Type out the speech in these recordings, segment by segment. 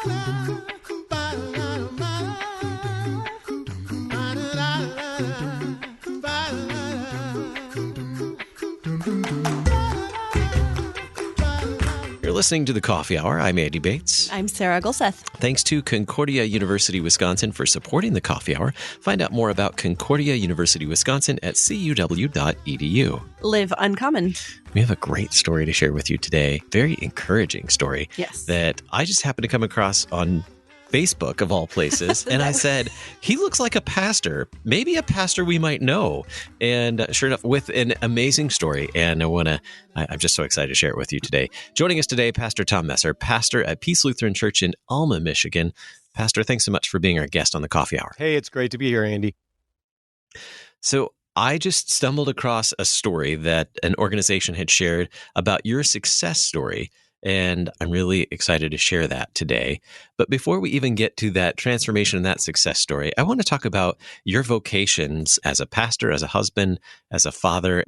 You're listening to The Coffee Hour. I'm Andy Bates. I'm Sarah Gulseth. Thanks to Concordia University, Wisconsin for supporting The Coffee Hour. Find out more about Concordia University, Wisconsin at cuw.edu. Live uncommon. We have a great story to share with you today. Very encouraging story. Yes. That I just happened to come across on Facebook, of all places. And I said, he looks like a pastor, maybe a pastor we might know. And sure enough, with an amazing story. And I'm just so excited to share it with you today. Joining us today, Pastor Tom Messer, pastor at Peace Lutheran Church in Alma, Michigan. Pastor, thanks so much for being our guest on the Coffee Hour. Hey, it's great to be here, Andy. So I just stumbled across a story that an organization had shared about your success story. And I'm really excited to share that today. But before we even get to that transformation and that success story, I want to talk about your vocations as a pastor, as a husband, as a father,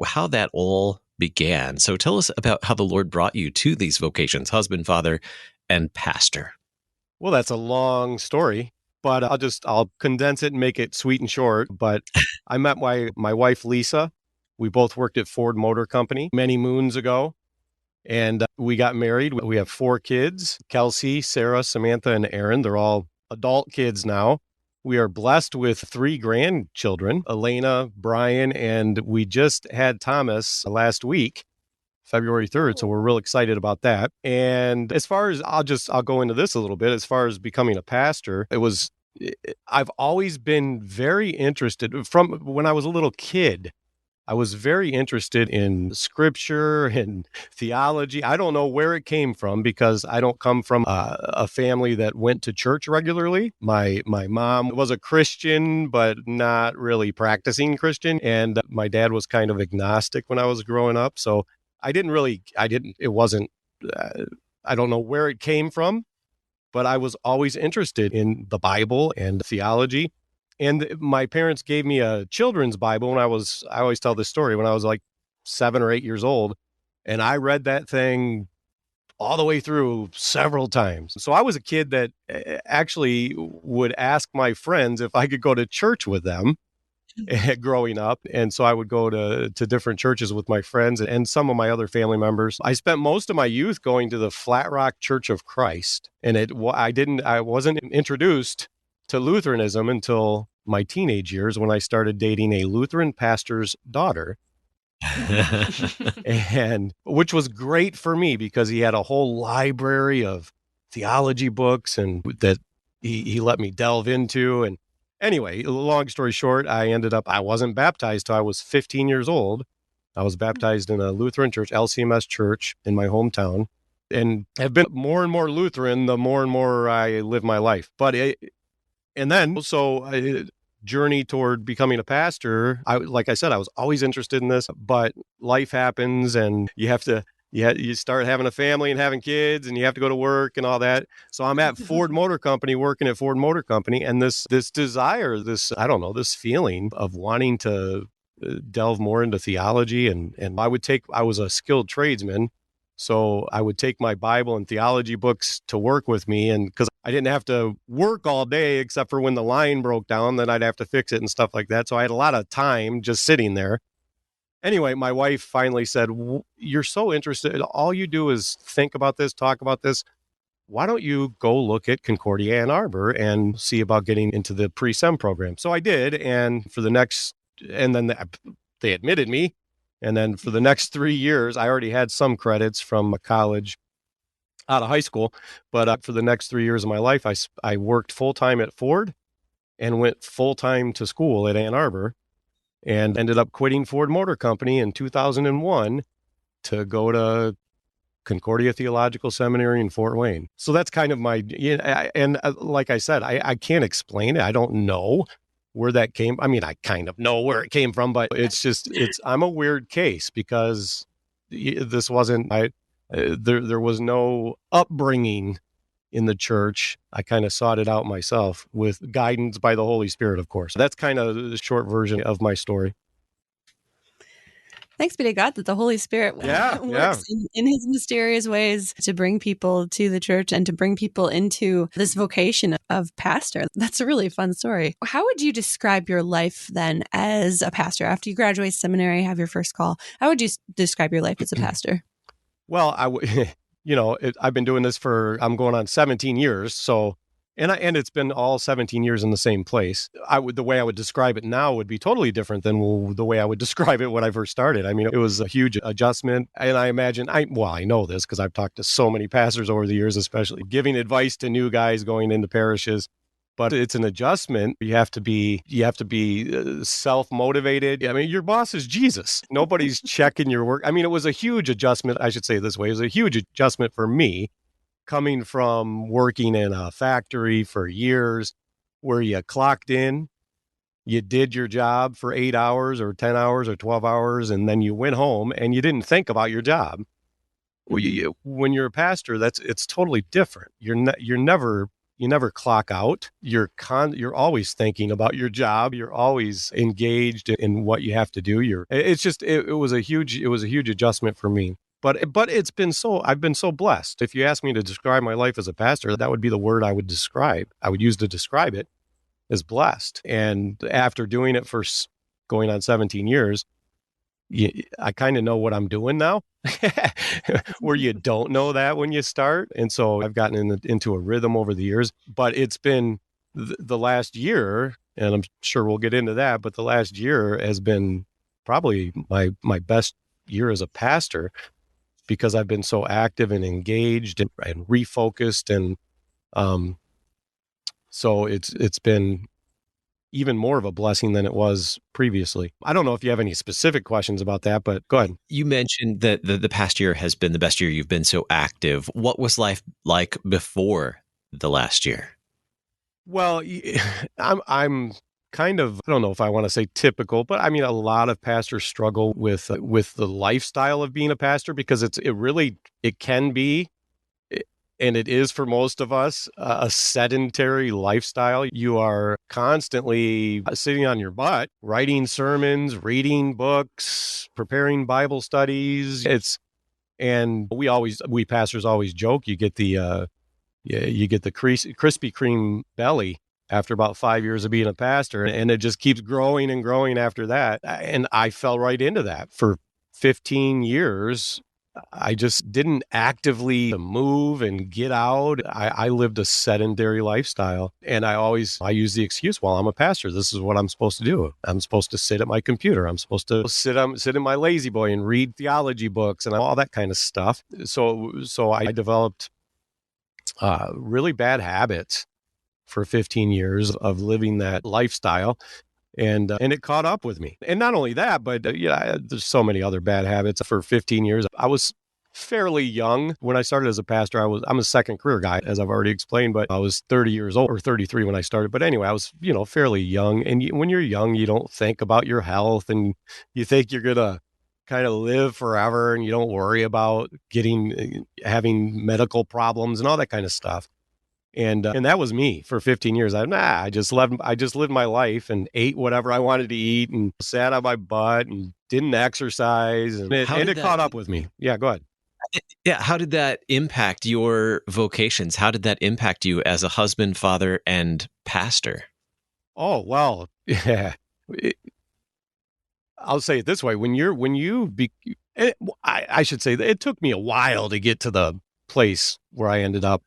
how that all began. So tell us about how the Lord brought you to these vocations, husband, father, and pastor. Well, that's a long story, but I'll condense it and make it sweet and short. But I met my wife, Lisa. We both worked at Ford Motor Company many moons ago. And we got married. We have 4 kids, Kelsey, Sarah, Samantha, and Aaron. They're all adult kids now. We are blessed with 3 grandchildren, Elena, Brian, and we just had Thomas last week, February 3rd. So we're real excited about that. And as far as, I'll go into this a little bit. As far as becoming a pastor, I've always been very interested from when I was a little kid. I was very interested in scripture and theology. I don't know where it came from because I don't come from a family that went to church regularly. My mom was a Christian, but not really practicing Christian. And my dad was kind of agnostic when I was growing up. So I don't know where it came from, but I was always interested in the Bible and theology. And my parents gave me a children's Bible I always tell this story, when I was like 7 or 8 years old. And I read that thing all the way through several times. So I was a kid that actually would ask my friends if I could go to church with them growing up. And so I would go to different churches with my friends and some of my other family members. I spent most of my youth going to the Flat Rock Church of Christ. And I wasn't introduced to Lutheranism until my teenage years when I started dating a Lutheran pastor's daughter. And which was great for me because he had a whole library of theology books and that he let me delve into. And anyway, long story short, I wasn't baptized till I was 15 years old. I was baptized in a Lutheran church, LCMS church in my hometown, and have been more and more Lutheran the more and more I live my life. But journey toward becoming a pastor. Like I said, I was always interested in this, but life happens and you start having a family and having kids and you have to go to work and all that. So I'm at Ford Motor Company, working at Ford Motor Company. And this desire, this feeling of wanting to delve more into theology. And I was a skilled tradesman. So I would take my Bible and theology books to work with me. And because I didn't have to work all day, except for when the line broke down, then I'd have to fix it and stuff like that. So I had a lot of time just sitting there. Anyway, my wife finally said, "You're so interested. All you do is think about this, talk about this. Why don't you go look at Concordia Ann Arbor and see about getting into the pre-sem program?" So I did. And then they admitted me. And then for the next 3 years, I already had some credits from a college out of high school. But for the next 3 years of my life, I worked full-time at Ford and went full-time to school at Ann Arbor and ended up quitting Ford Motor Company in 2001 to go to Concordia Theological Seminary in Fort Wayne. So that's kind of like I said, I can't explain it. I don't know where that came. I mean, I kind of know where it came from, but I'm a weird case because this wasn't, there was no upbringing in the church. I kind of sought it out myself with guidance by the Holy Spirit, of course. That's kind of the short version of my story. Thanks be to God that the Holy Spirit Yeah, works in his mysterious ways to bring people to the church and to bring people into this vocation of pastor. That's a really fun story. How would you describe your life then as a pastor? After you graduate seminary, have your first call, how would you describe your life as a pastor? Well, I've been doing this I'm going on 17 years. So, and it's been all 17 years in the same place. The way I would describe it now would be totally different than the way I would describe it when I first started. I mean, it was a huge adjustment. And I imagine, I know this because I've talked to so many pastors over the years, especially giving advice to new guys going into parishes. But it's an adjustment. You have to be self-motivated. I mean, your boss is Jesus. Nobody's checking your work. I mean, it was a huge adjustment. I should say it this way. It was a huge adjustment for me coming from working in a factory for years where you clocked in, you did your job for 8 hours or 10 hours or 12 hours, and then you went home and you didn't think about your job. When you're a pastor, it's totally different. You never clock out. You're always thinking about your job. You're always engaged in what you have to do. It was a huge adjustment for me. But I've been so blessed. If you ask me to describe my life as a pastor, that would be the word I would use to describe it, as blessed. And after doing it for going on 17 years, I kind of know what I'm doing now, where you don't know that when you start. And so I've gotten into a rhythm over the years, but it's been the last year, and I'm sure we'll get into that, but the last year has been probably my best year as a pastor because I've been so active and engaged and refocused. And so it's been even more of a blessing than it was previously. I don't know if you have any specific questions about that, but go ahead. You mentioned that the past year has been the best year you've been so active. What was life like before the last year? Well, I'm kind of, I don't know if I want to say typical, but I mean, a lot of pastors struggle with the lifestyle of being a pastor because it can be, and it is for most of us, a sedentary lifestyle. You are constantly sitting on your butt, writing sermons, reading books, preparing Bible studies. And we pastors always joke, you get the Krispy Kreme belly after about 5 years of being a pastor, and it just keeps growing and growing after that. And I fell right into that. For 15 years, I just didn't actively move and get out. I lived a sedentary lifestyle, and I use the excuse, well, I'm a pastor. This is what I'm supposed to do. I'm supposed to sit at my computer. I'm supposed to sit in my lazy boy and read theology books and all that kind of stuff. So I developed really bad habits for 15 years of living that lifestyle. And it caught up with me. And not only that, but there's so many other bad habits. For 15 years, I was fairly young when I started as a pastor. I'm a second career guy, as I've already explained, but I was 30 years old or 33 when I started. But anyway, I was, fairly young. And when you're young, you don't think about your health, and you think you're going to kind of live forever, and you don't worry about having medical problems and all that kind of stuff. And that was me for 15 years. I just lived my life and ate whatever I wanted to eat and sat on my butt and didn't exercise. And it caught up with me. Yeah, go ahead. Yeah. How did that impact your vocations? How did that impact you as a husband, father, and pastor? Oh, well, yeah. I'll say it this way. I should say that it took me a while to get to the place where I ended up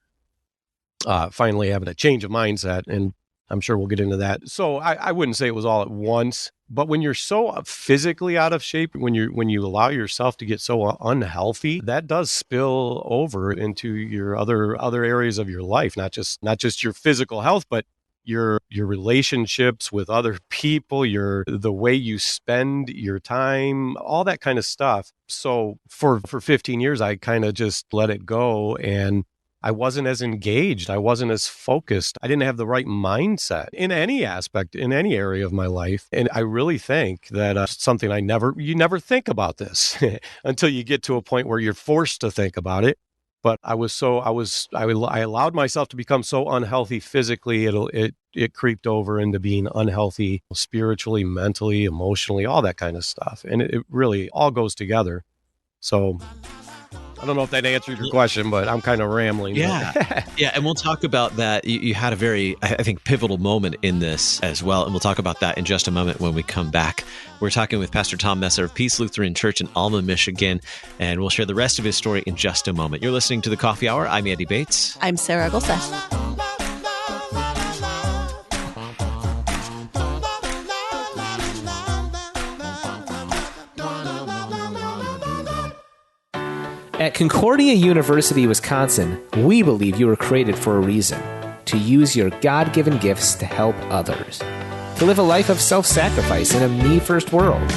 finally having a change of mindset, and I'm sure we'll get into that. So I wouldn't say it was all at once, but when you're so physically out of shape, when you allow yourself to get so unhealthy, that does spill over into your other areas of your life, not just your physical health, but your relationships with other people, the way you spend your time, all that kind of stuff. So for 15 years, I kind of just let it go, and I wasn't as engaged. I wasn't as focused. I didn't have the right mindset in any aspect, in any area of my life. And I really think that something you never think about this until you get to a point where you're forced to think about it. But I allowed myself to become so unhealthy physically, it creeped over into being unhealthy spiritually, mentally, emotionally, all that kind of stuff. And it really all goes together. So I don't know if that answered your question, but I'm kind of rambling. Yeah. Yeah. And we'll talk about that. You had a very, I think, pivotal moment in this as well. And we'll talk about that in just a moment when we come back. We're talking with Pastor Tom Messer of Peace Lutheran Church in Alma, Michigan, and we'll share the rest of his story in just a moment. You're listening to The Coffee Hour. I'm Andy Bates. I'm Sarah Golseth. At Concordia University, Wisconsin, we believe you were created for a reason: to use your God-given gifts to help others, to live a life of self-sacrifice in a me-first world,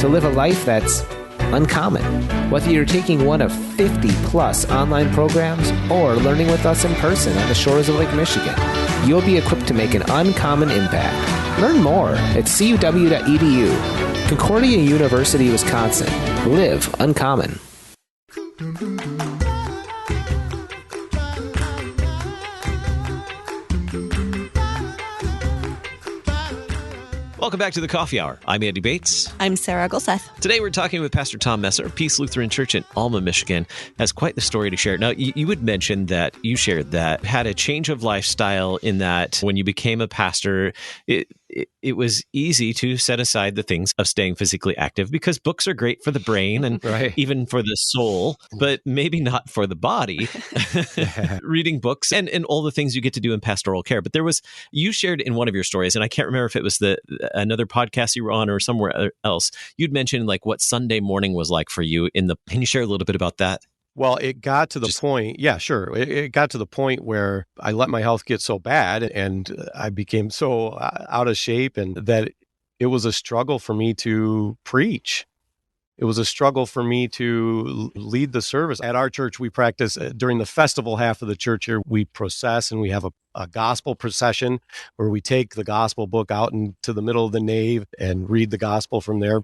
to live a life that's uncommon. Whether you're taking one of 50-plus online programs or learning with us in person on the shores of Lake Michigan, you'll be equipped to make an uncommon impact. Learn more at cuw.edu. Concordia University, Wisconsin. Live uncommon. Welcome back to The Coffee Hour. I'm Andy Bates. I'm Sarah Golseth. Today we're talking with Pastor Tom Messer of Peace Lutheran Church in Alma, Michigan. Has quite the story to share. Now, you had mentioned that you shared that had a change of lifestyle in that when you became a pastor, it was easy to set aside the things of staying physically active because books are great for the brain and even for the soul, but maybe not for the body. Reading books and all the things you get to do in pastoral care. But you shared in one of your stories, and I can't remember if it was another podcast you were on or somewhere else, you'd mentioned like what Sunday morning was like for you can you share a little bit about that? Well, it got to the point. Yeah, sure. It got to the point where I let my health get so bad and I became so out of shape, and that it was a struggle for me to preach. It was a struggle for me to lead the service. At our church, we practice during the festival half of the church here, we process, and we have a gospel procession where we take the gospel book out into the middle of the nave and read the gospel from there.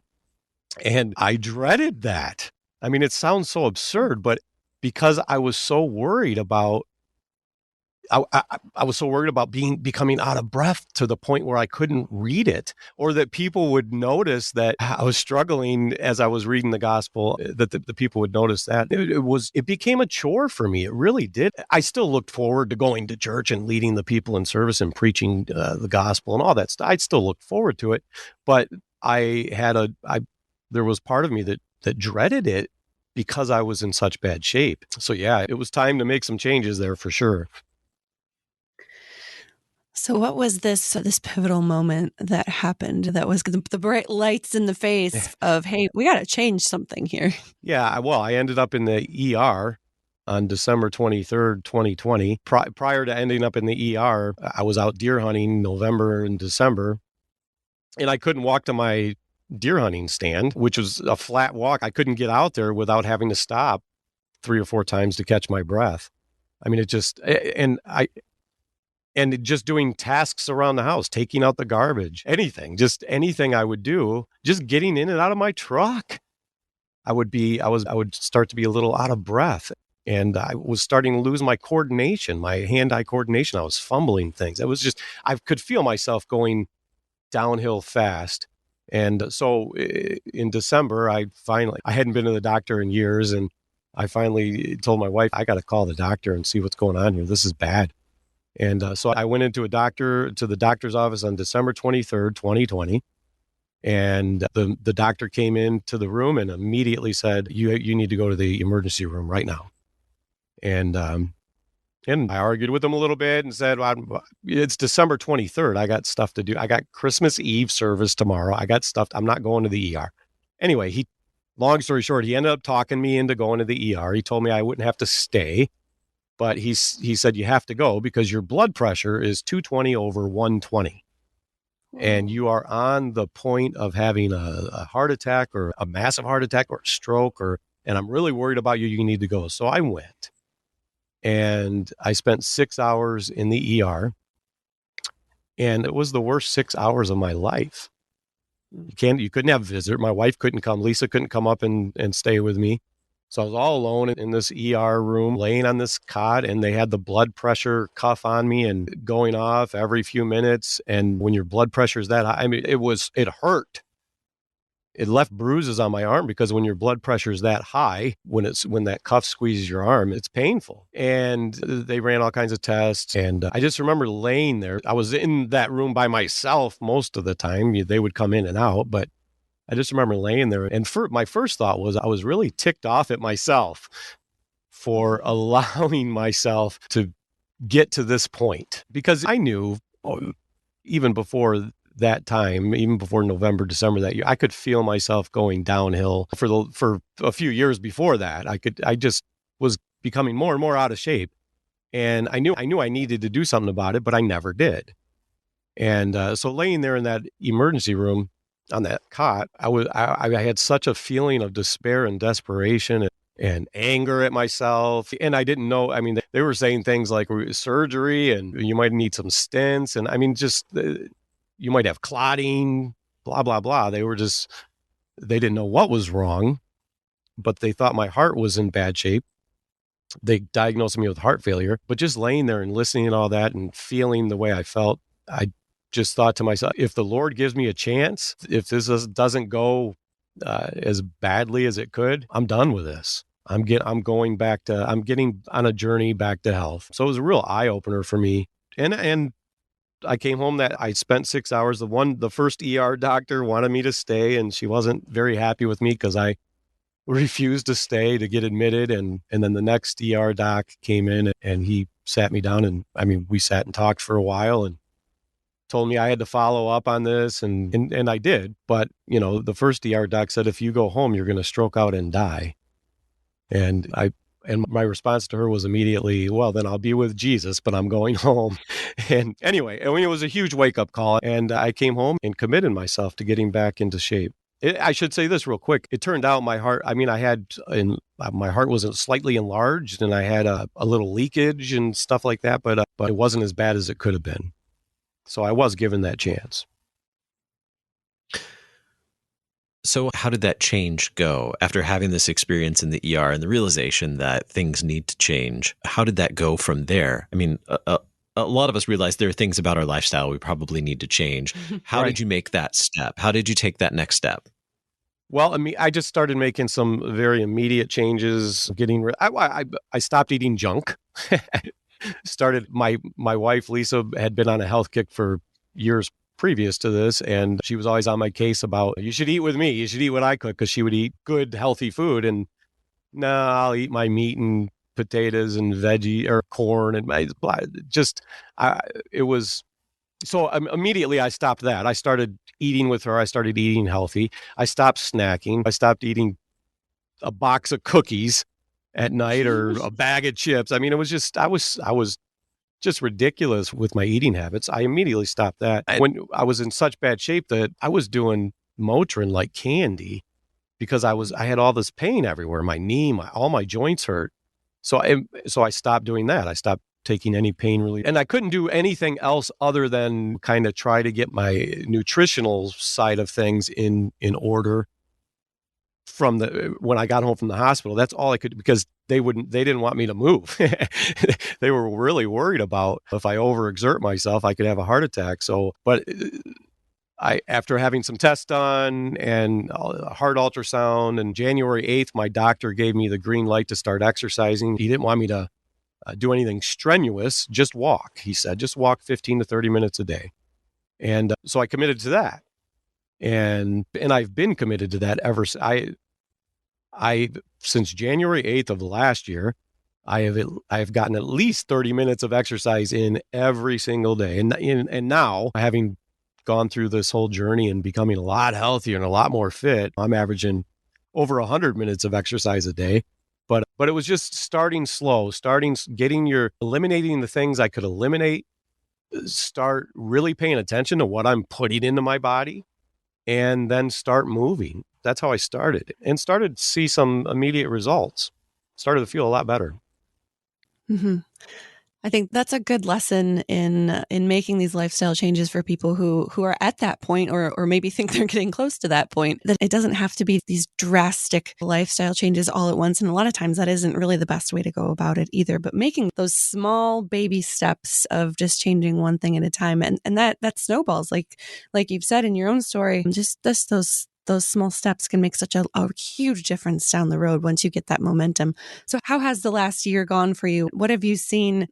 And I dreaded that. I mean, it sounds so absurd, but because I was so worried about, I was so worried about becoming out of breath to the point where I couldn't read it, or that people would notice that I was struggling as I was reading the gospel, that the people would notice that. It became a chore for me. It really did. I still looked forward to going to church and leading the people in service and preaching the gospel and all that stuff. I'd still look forward to it, but there was part of me that dreaded it because I was in such bad shape. So yeah, it was time to make some changes there for sure. So what was this pivotal moment that happened that was the bright lights in the face of, hey, we got to change something here? Yeah, well, I ended up in the ER on December 23rd, 2020. Prior to ending up in the ER, I was out deer hunting November and December, and I couldn't walk to my deer hunting stand, which was a flat walk. I couldn't get out there without having to stop 3 or 4 times to catch my breath. I mean, and just doing tasks around the house, taking out the garbage, just anything I would do, just getting in and out of my truck. I would start to be a little out of breath, and I was starting to lose my coordination, my hand-eye coordination. I was fumbling things. I could feel myself going downhill fast. And so in December, I hadn't been to the doctor in years, and I finally told my wife, I got to call the doctor and see what's going on here. This is bad. And so I went to the doctor's office on December 23rd, 2020. And the doctor came into the room and immediately said, you need to go to the emergency room right now. And I argued with him a little bit and said, well, it's December 23rd. I got stuff to do. I got Christmas Eve service tomorrow. I got stuff. I'm not going to the ER. Anyway, long story short, he ended up talking me into going to the ER. He told me I wouldn't have to stay, but he said, you have to go because your blood pressure is 220 over 120. And you are on the point of having a heart attack or a massive heart attack or a stroke, and I'm really worried about you. You need to go. So I went. And I spent 6 hours in the ER, and it was the worst 6 hours of my life. You couldn't have a visitor. My wife couldn't come. Lisa couldn't come up and stay with me. So I was all alone in this ER room, laying on this cot, and they had the blood pressure cuff on me and going off every few minutes. And when your blood pressure is that high, I mean, it hurt. It left bruises on my arm because when your blood pressure is that high, when that cuff squeezes your arm, it's painful. And they ran all kinds of tests. And I just remember laying there. I was in that room by myself most of the time. They would come in and out, but I just remember laying there. And my first thought was I was really ticked off at myself for allowing myself to get to this point, because I knew even before that time, even before November, December that year, I could feel myself going downhill for a few years before that. I just was becoming more and more out of shape, and I knew I needed to do something about it, but I never did. And so laying there in that emergency room on that cot, I had such a feeling of despair and desperation and anger at myself. And I didn't know, I mean, they were saying things like surgery and you might need some stents. And I mean, just you might have clotting, blah, blah, blah. They didn't know what was wrong, but they thought my heart was in bad shape. They diagnosed me with heart failure, but just laying there and listening to all that and feeling the way I felt, I just thought to myself, if the Lord gives me a chance, if this doesn't go as badly as it could, I'm done with this. I'm getting on a journey back to health. So it was a real eye opener for me. And I came home that I spent 6 hours. The first ER doctor wanted me to stay, and she wasn't very happy with me because I refused to stay to get admitted. And then the next ER doc came in and he sat me down, and I mean, we sat and talked for a while and told me I had to follow up on this, and I did. But, you know, the first ER doc said, if you go home, you're going to stroke out and die. And my response to her was immediately, well, then I'll be with Jesus, but I'm going home. And anyway, I mean, it was a huge wake-up call. And I came home and committed myself to getting back into shape. I should say this real quick. It turned out my heart, I mean, my heart was slightly enlarged, and I had a little leakage and stuff like that, but it wasn't as bad as it could have been. So I was given that chance. So how did that change go after having this experience in the ER and the realization that things need to change? How did that go from there? I mean, a lot of us realize there are things about our lifestyle we probably need to change. How Right. did you make that step? How did you take that next step? Well, I mean, I just started making some very immediate changes. I stopped eating junk. Started my wife Lisa had been on a health kick for years previous to this, and she was always on my case about, you should eat with me, you should eat what I cook, because she would eat good healthy food, and no, I'll eat my meat and potatoes and veggie or corn and it was so immediately I stopped that. I started eating with her. I started eating healthy. I stopped snacking. I stopped eating a box of cookies at night or a bag of chips. I mean, it was just, I was just ridiculous with my eating habits. I immediately stopped that. When I was in such bad shape that I was doing Motrin like candy because I had all this pain everywhere. My knee, all my joints hurt. So I stopped doing that. I stopped taking any pain relief. And I couldn't do anything else other than kind of try to get my nutritional side of things in order when I got home from the hospital. That's all I could, because they didn't want me to move. They were really worried about if I overexert myself, I could have a heart attack. So, but after having some tests done and a heart ultrasound, and January 8th, my doctor gave me the green light to start exercising. He didn't want me to do anything strenuous, just walk. He said, just walk 15 to 30 minutes a day. And so I committed to that. And I've been committed to that ever since. Since January 8th of last year, I've gotten at least 30 minutes of exercise in every single day. And now, having gone through this whole journey and becoming a lot healthier and a lot more fit, I'm averaging over 100 minutes of exercise a day. But it was just starting slow, eliminating the things I could eliminate, start really paying attention to what I'm putting into my body, and then start moving. That's how I started, and started to see some immediate results. Started to feel a lot better. Mm-hmm. I think that's a good lesson in making these lifestyle changes for people who are at that point or maybe think they're getting close to that point, that it doesn't have to be these drastic lifestyle changes all at once. And a lot of times that isn't really the best way to go about it either, but making those small baby steps of just changing one thing at a time. And that snowballs, like you've said in your own story, just those small steps can make such a huge difference down the road once you get that momentum. So how has the last year gone for you? What have you seen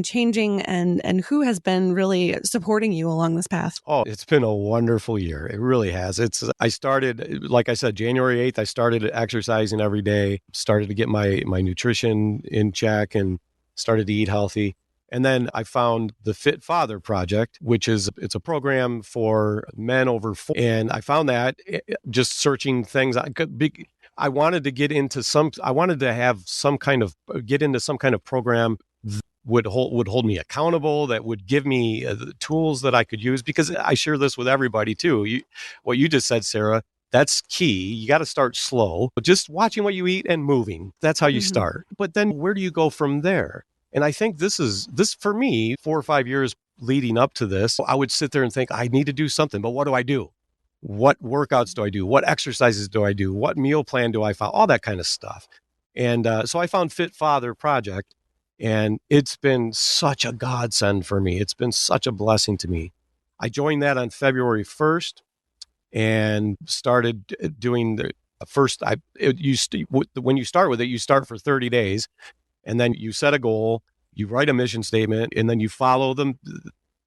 changing, and who has been really supporting you along this path? Oh, it's been a wonderful year. It really has. I started, like I said, January 8th, I started exercising every day, started to get my nutrition in check and started to eat healthy. And then I found the Fit Father Project, it's a program for men over 40. And I found that just searching things. I wanted to get into get into some kind of program that would hold me accountable, that would give me the tools that I could use, because I share this with everybody too. What you just said, Sarah, that's key. You got to start slow, just watching what you eat and moving. That's how you start. But then where do you go from there? And I think this for me, 4 or 5 years leading up to this, I would sit there and think, I need to do something, but what do I do? What workouts do I do? What exercises do I do? What meal plan do I follow? All that kind of stuff. And so I found Fit Father Project, and it's been such a godsend for me. It's been such a blessing to me. I joined that on February 1st and started doing the first. When you start with it, you start for 30 days. And then you set a goal, you write a mission statement, and then you follow the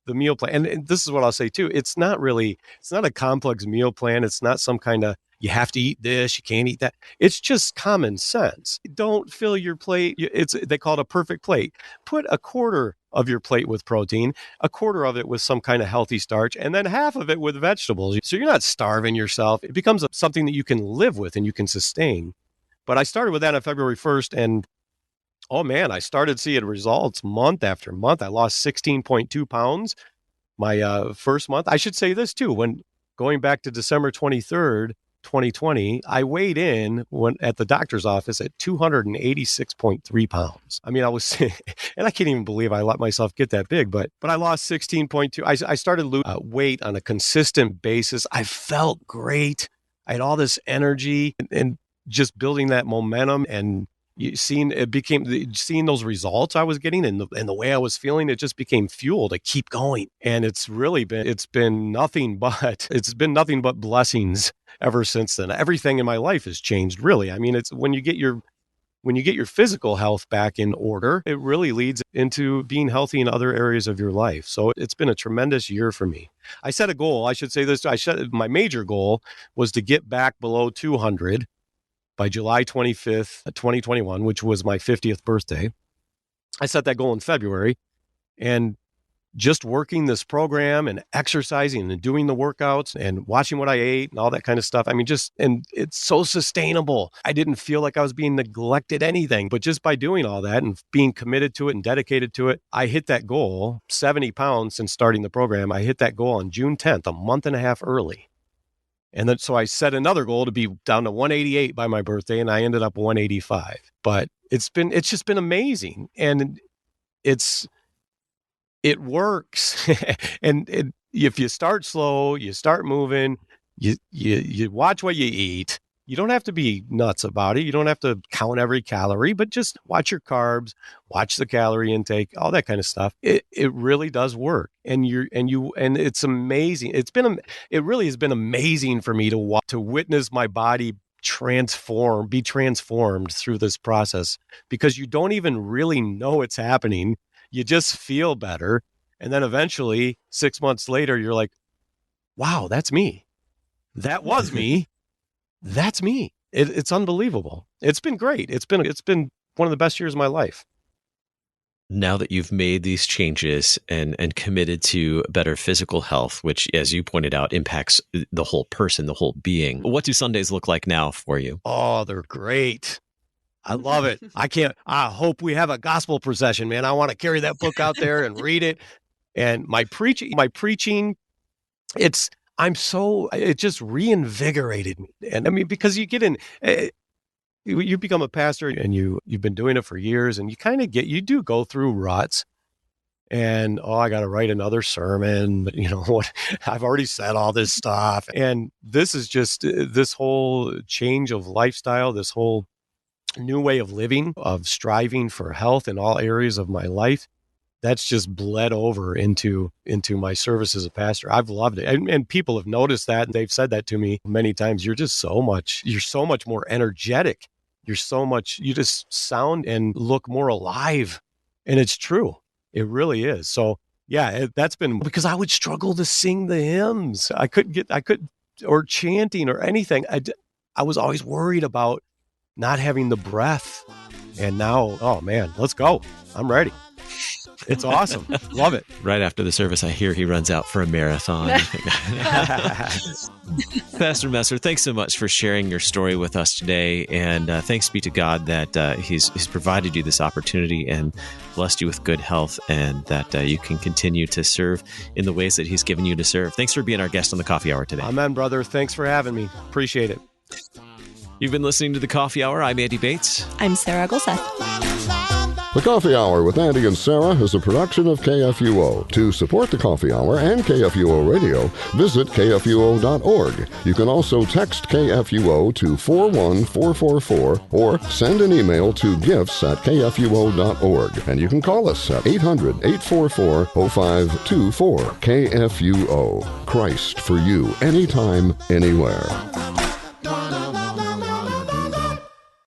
meal plan. And this is what I'll say too. It's not a complex meal plan. It's not some kind of, you have to eat this, you can't eat that. It's just common sense. Don't fill your plate. They call it a perfect plate. Put a quarter of your plate with protein, a quarter of it with some kind of healthy starch, and then half of it with vegetables. So you're not starving yourself. It becomes something that you can live with and you can sustain. But I started with that on February 1st, and oh man, I started seeing results month after month. I lost 16.2 pounds my first month. I should say this too. When going back to December 23rd, 2020, I weighed in at the doctor's office at 286.3 pounds. I mean, I was, and I can't even believe I let myself get that big, but I lost 16.2. I started losing weight on a consistent basis. I felt great. I had all this energy and just building that momentum, and seeing those results I was getting and the way I was feeling, it just became fuel to keep going. And it's been nothing but blessings ever since then. Everything in my life has changed, really. I mean, it's when you get your physical health back in order, it really leads into being healthy in other areas of your life. So it's been a tremendous year for me. I set a goal. I should say this. My major goal was to get back below 200 by July 25th, 2021, which was my 50th birthday. I set that goal in February, and just working this program and exercising and doing the workouts and watching what I ate and all that kind of stuff. I mean, and it's so sustainable. I didn't feel like I was being neglected anything, but just by doing all that and being committed to it and dedicated to it, I hit that goal, 70 pounds since starting the program. I hit that goal on June 10th, a month and a half early. And then, so I set another goal to be down to 188 by my birthday, and I ended up 185. But it's just been amazing. And it works. And if you start slow, you start moving, you watch what you eat. You don't have to be nuts about it. You don't have to count every calorie, but just watch your carbs, watch the calorie intake, all that kind of stuff. It really does work. And it's amazing. It really has been amazing for me to witness my body be transformed through this process, because you don't even really know it's happening. You just feel better. And then eventually 6 months later, you're like, wow, that's me. That was me. That's me. It's unbelievable. It's been great. It's been one of the best years of my life. Now that you've made these changes and committed to better physical health, which, as you pointed out, impacts the whole person, the whole being, what do Sundays look like now for you? Oh, they're great. I love it. I hope we have a gospel procession, man. I want to carry that book out there and read it. And my preaching, it just reinvigorated me. And I mean, because you get in, you become a pastor and you've been doing it for years, and you do go through ruts. and I got to write another sermon, but what? I've already said all this stuff. And this is just this whole change of lifestyle, this whole new way of living, of striving for health in all areas of my life. That's just bled over into my service as a pastor. I've loved it. And people have noticed that. And they've said that to me many times. You're so much more energetic. You just sound and look more alive. And it's true. It really is. So yeah, that's been because I would struggle to sing the hymns. Or chanting or anything. I was always worried about not having the breath. And now, oh man, let's go. I'm ready. It's awesome. Love it. Right after the service, I hear he runs out for a marathon. Pastor Messer, thanks so much for sharing your story with us today. And thanks be to God that he's provided you this opportunity and blessed you with good health, and that you can continue to serve in the ways that he's given you to serve. Thanks for being our guest on the Coffee Hour today. Amen, brother. Thanks for having me. Appreciate it. You've been listening to the Coffee Hour. I'm Andy Bates. I'm Sarah Gulseth. The Coffee Hour with Andy and Sarah is a production of KFUO. To support the Coffee Hour and KFUO Radio, visit KFUO.org. You can also text KFUO to 41444 or send an email to gifts@KFUO.org. And you can call us at 800-844-0524. KFUO. Christ for you, anytime, anywhere.